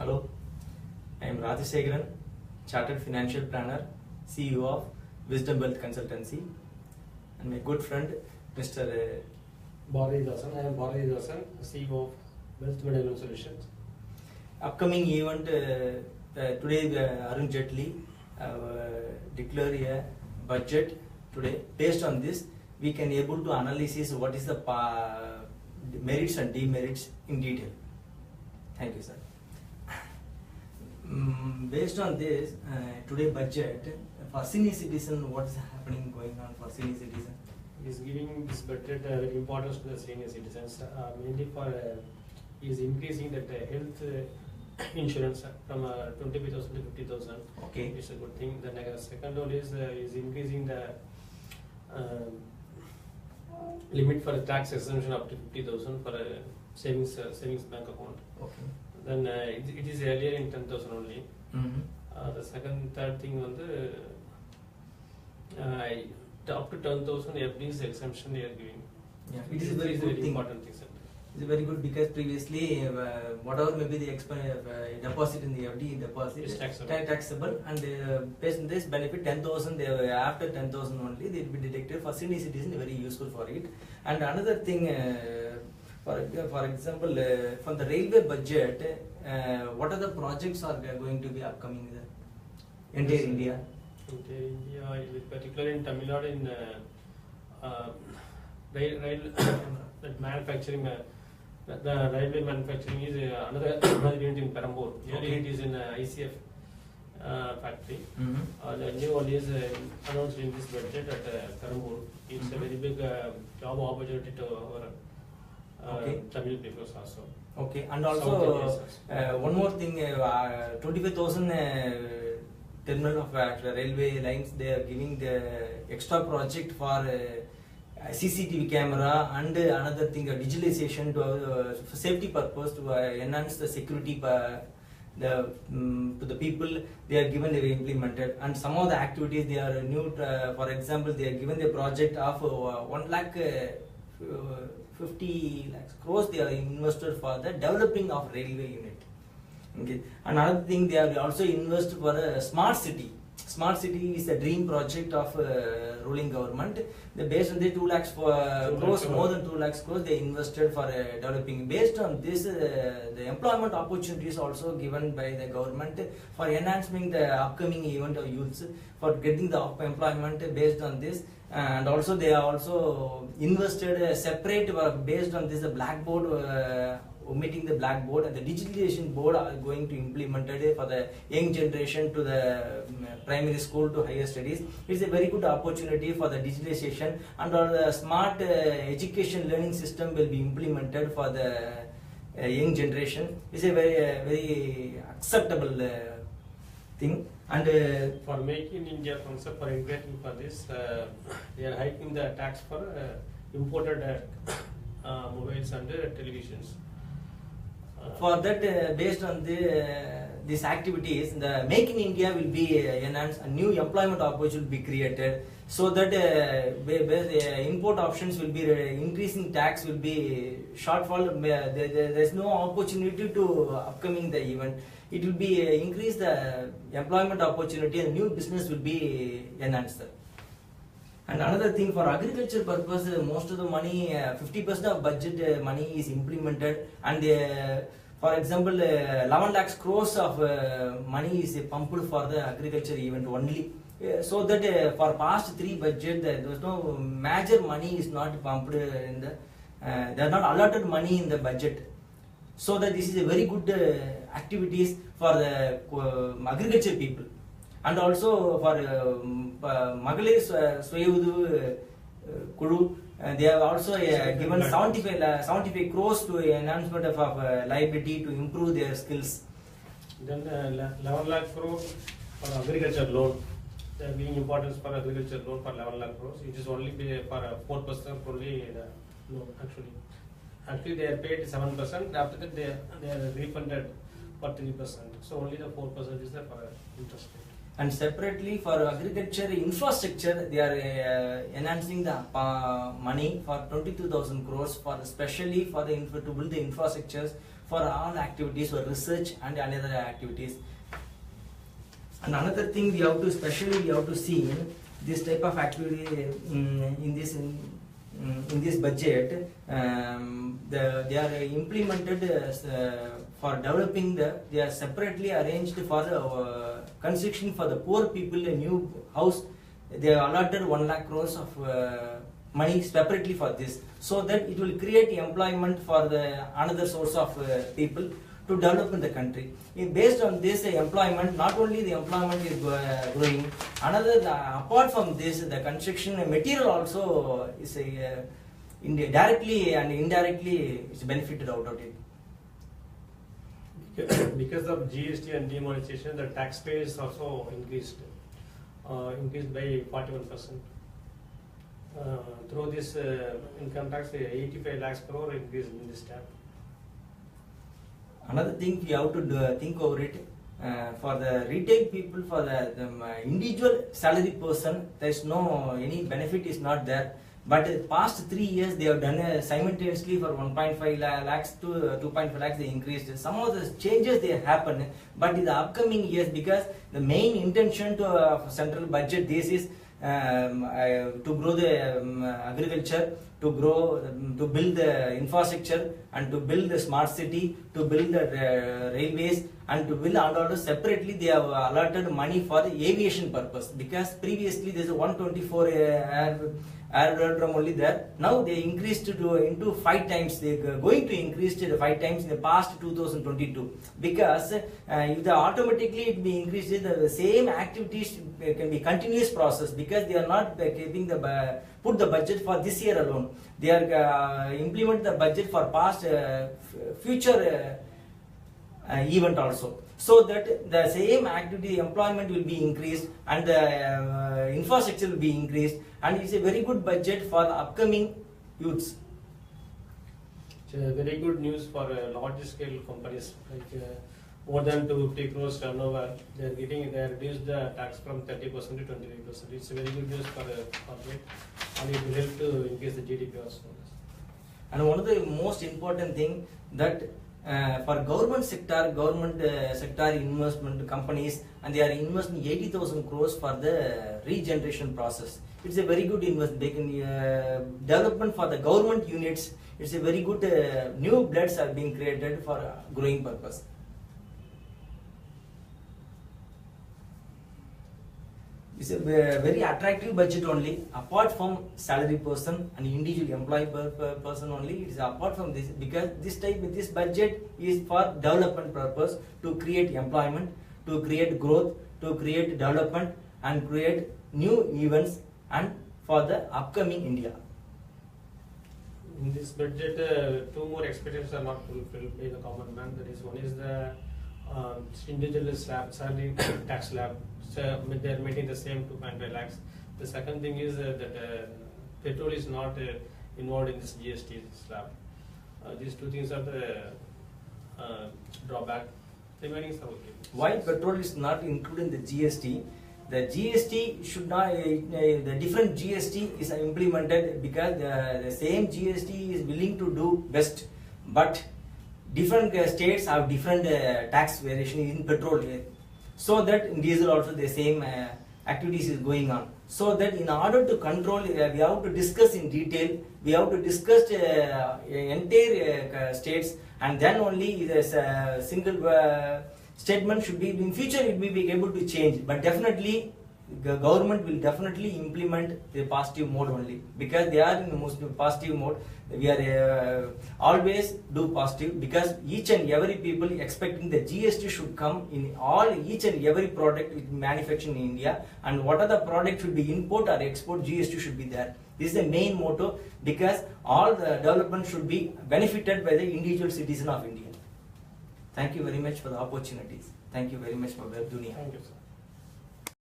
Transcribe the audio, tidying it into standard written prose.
Hello, I am Radhasekaran, Chartered Financial Planner, CEO of Wisdom Wealth Consultancy, and my good friend, Mr. Bharati Dasan. I am Bharati Dasan, CEO of Wealth Management Solutions. Upcoming event today, Arun Jaitley declare a budget today. Based on this, we can able to analyze what is the merits and demerits in detail. Thank you, sir. Based on this, today budget for senior citizen, what is happening going on for senior citizen? Is giving this budget importance to the senior citizens, mainly for is increasing that health insurance from 25,000 to 50,000. Okay, It's a good thing. The second one is increasing the limit for tax exemption up to 50,000 for a savings bank account. okay. Then it is earlier in 10,000 only. Mm-hmm. Third thing on the up to 10,000 FD's exemption they are giving. Yeah, it is a very good thing. Important thing, sir. It's very good because previously whatever may be the deposit in the FD deposit Is taxable. taxable, and based on this benefit 10,000 after 10,000 only they will be deducted for senior citizen, very useful for it. And another thing, for example, from the railway budget, what are the projects are going to be upcoming in the entire Yes, India? In India, particularly in Tamil Nadu, in rail that manufacturing. The railway manufacturing is another unit in Perambur. Okay. It is in ICF factory. Mm-hmm. The new one is announced in this budget at Perambur. It's a very big job opportunity to our Okay. Tamil people also. Okay, and South also India one more thing, 25,000 terminal of railway lines, they are giving the extra project for CCTV camera and another thing, digitalization to for safety purpose to enhance the security to the people. They are given, they are implemented, and some of the activities they are new. For example, they are given the project of 1 lakh 50 lakhs crores they are invested for the developing of railway unit. Okay. Another thing, they are also invest for a smart city. Smart city is a dream project of ruling government. They based on the 2 lakhs crores, more than 2 lakhs crores they invested for developing. Based on this, the employment opportunities also given by the government for enhancing the upcoming event of youths for getting the employment based on this. And also they are also invested separate based on this the blackboard, omitting the blackboard, and the digitalization board are going to implemented for the young generation to the primary school to higher studies. It's a very good opportunity for the digitalization, and the smart education learning system will be implemented for the young generation. It's a very acceptable thing. And For Make in India concept, for exactly for this, they are hiking the tax for imported mobiles and televisions. for that, based on these activities, the Make in India will be enhanced, a new employment opportunity will be created, so that import options will be increasing, tax will be shortfall. There is no opportunity to upcoming the event. It will be increase the employment opportunity, and new business will be enhanced. And another thing, for agriculture purpose, most of the money, 50% of budget money is implemented, and for example, 11 lakhs crores of money is pumped for the agriculture event only. So that for past 3 budget, there was no major money is not pumped in the, they are not allotted money in the budget. So that this is a very good activities for the agriculture people. And also for Magalir Swayudu Kulu, they have also given 75 crores to enhancement of liability to improve their skills. Then 11 lakh crore for agriculture loan. They are giving importance for agriculture loan for 11 lakh crores. It is only for 4% only the loan actually. Actually, they are paid 7%. After that, they are refunded for 3%. So only the 4% is the interest rate. And separately for agriculture infrastructure, they are enhancing the money for 22,000 crores for especially for the to build the infrastructures for all activities for research and other activities. And another thing we have to see this type of activity in this budget. They are implemented for developing they are separately arranged for construction for the poor people a new house. They are allotted 1 lakh crores of money separately for this, so that it will create employment for the another source of people to develop in the country. Based on this employment, not only the employment is growing, apart from this, the construction material also is directly and indirectly is benefited out of it. Because of GST and demonetization, the tax base also increased by 41%. Through this income tax, 85 lakhs crore increase in this tax. Another thing we have to think over it, for the retail people, for the individual salary person, there is no any benefit is not there. But past 3 years they have done simultaneously for 1.5 lakhs to 2.5 lakhs they increased. Some of the changes they happen, but in the upcoming years, because the main intention to central budget this is to grow the agriculture, to build the infrastructure, and to build the smart city, to build the railways, and to build and also separately they have allotted money for the aviation purpose, because previously there is a 124 aerodrome only there. Now they increased into 5 times. They are going to increase to 5 times in the past 2022, because if they automatically it be increased, the same activities can be continuous process, because they are not keeping put the budget for this year alone. They are implement the budget for past future event also, so that the same activity employment will be increased and the infrastructure will be increased, and it's a very good budget for the upcoming youths. It's a very good news for large scale companies, like more than 250 crores turnover. They reduced the tax from 30% to 25%. It's a very good news for the corporate, and it will help to increase the GDP also. And one of the most important thing that for government sector investment companies, and they are investing 80,000 crores for the regeneration process. It's a very good investment. They can development for the government units. It's a very good new bloods are being created for growing purpose. It's a very attractive budget only, apart from salary person and individual employee person only. It is apart from this, because this budget is for development purpose, to create employment, to create growth, to create development, and create new events, and for the upcoming India. In this budget, 2 more expectations are not fulfilled by the common man. That is, one is the individual salary tax slab. So they are making the same 2.5 lakhs. The second thing is that petrol is not involved in this GST slab. These 2 things are the drawback. Remaining are okay. Why petrol is not included in the GST? The GST should not, the different GST is implemented, because the same GST is willing to do best, but different states have different tax variation in petrol. So that in diesel also the same activities is going on. So that in order to control, we have to discuss in detail, we have to discuss entire states, and then only the single statement should be, in future it will be able to change, but definitely the government will definitely implement the positive mode only, because they are in the most positive mode. We are always do positive, because each and every people expecting the GST should come in each and every product manufactured in India, and what are the product should be import or export, GST should be there. This is the main motto, because all the development should be benefited by the individual citizen of India. Thank you very much for the opportunities. Thank you very much for Web Dunia. Thank you, sir.